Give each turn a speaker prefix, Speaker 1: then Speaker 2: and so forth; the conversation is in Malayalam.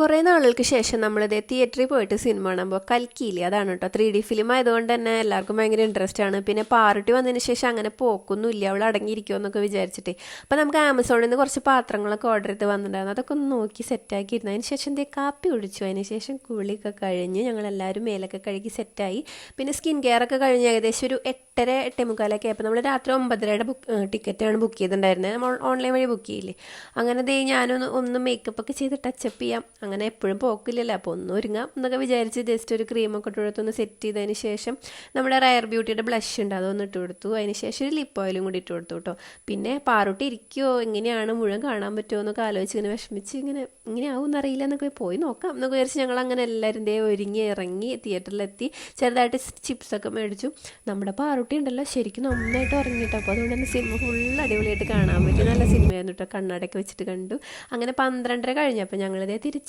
Speaker 1: കുറേ നാളുകൾക്ക് ശേഷം നമ്മളിത് തിയേറ്ററിൽ പോയിട്ട് സിനിമ കാണുമ്പോൾ കൽക്കിയില്ലേ അതാണ് കേട്ടോ 3D ഫിലിം ആയതുകൊണ്ട് തന്നെ എല്ലാവർക്കും ഭയങ്കര ഇൻട്രസ്റ്റ് ആണ്. പിന്നെ പാറുട്ടി വന്നതിന് ശേഷം അങ്ങനെ പോക്കൊന്നുമില്ല, അവൾ അടങ്ങിയിരിക്കുമോ എന്നൊക്കെ വിചാരിച്ചിട്ട്. അപ്പോൾ നമുക്ക് ആമസോണിൽ നിന്ന് കുറച്ച് പാത്രങ്ങളൊക്കെ ഓർഡർ ചെയ്ത് വന്നിട്ടുണ്ടായിരുന്നു. അതൊക്കെ ഒന്ന് നോക്കി സെറ്റാക്കിയിരുന്നു. അതിന് ശേഷം എന്തേ കാപ്പി കുടിച്ചു. അതിന് ശേഷം കുളിയൊക്കെ കഴിഞ്ഞ് ഞങ്ങളെല്ലാവരും മേലൊക്കെ കഴുകി സെറ്റായി. പിന്നെ സ്കിൻ കെയർ ഒക്കെ കഴിഞ്ഞ് ഏകദേശം ഒരു 8:30 8:45 ആയപ്പോൾ നമ്മൾ രാത്രി 9:30 ടിക്കറ്റാണ് ബുക്ക് ചെയ്തിട്ടുണ്ടായിരുന്നത്. നമ്മൾ ഓൺലൈൻ വഴി ബുക്ക് ചെയ്യില്ലേ. അങ്ങനെ ഞാനൊന്ന് മേക്കപ്പ് ഒക്കെ ചെയ്ത് ടച്ചപ്പ് ചെയ്യാം, അങ്ങനെ എപ്പോഴും പോക്കില്ലല്ലോ, അപ്പോൾ ഒന്ന് ഒരുങ്ങാം എന്നൊക്കെ വിചാരിച്ച് ജസ്റ്റ് ഒരു ക്രീമൊക്കെ ഇട്ട് കൊടുത്തൊന്ന് സെറ്റ് ചെയ്തതിന് ശേഷം നമ്മുടെ റയർ ബ്യൂട്ടിയുടെ ബ്ലഷ് ഉണ്ട് അതൊന്ന് ഇട്ട് കൊടുത്തു. അതിന് ശേഷം ഒരു ലിപ്പ് ഓയിലും കൂടി ഇട്ട് കൊടുത്തു കേട്ടോ. പിന്നെ പാറുട്ടി ഇരിക്കുമോ എങ്ങനെയാണ് മുഴുവൻ കാണാൻ പറ്റുമോ എന്നൊക്കെ ആലോചിച്ച് ഇങ്ങനെ വിഷമിച്ച് ഇങ്ങനെ ആവും എന്നറിയില്ല എന്നൊക്കെ പോയി നോക്കാം എന്നൊക്കെ വിചാരിച്ച് ഞങ്ങൾ അങ്ങനെ എല്ലാവരും ഒരുങ്ങി ഇറങ്ങി തിയേറ്ററിലെത്തി. ചെറുതായിട്ട് ചിപ്സൊക്കെ മേടിച്ചു. നമ്മുടെ പാറുട്ടി ഉണ്ടല്ലോ ശരിക്കും നന്നായിട്ട് ഉറങ്ങിയിട്ടോ. അപ്പോൾ അതുകൊണ്ട് തന്നെ സിനിമ ഫുൾ അടിപൊളിയായിട്ട് കാണാൻ പറ്റും. നല്ല സിനിമയായിരുന്നു കേട്ടോ. കണ്ണടയൊക്കെ വെച്ചിട്ട് കണ്ടു. അങ്ങനെ 12:30 കഴിഞ്ഞപ്പോൾ ഞങ്ങളിതേ തിരിച്ച്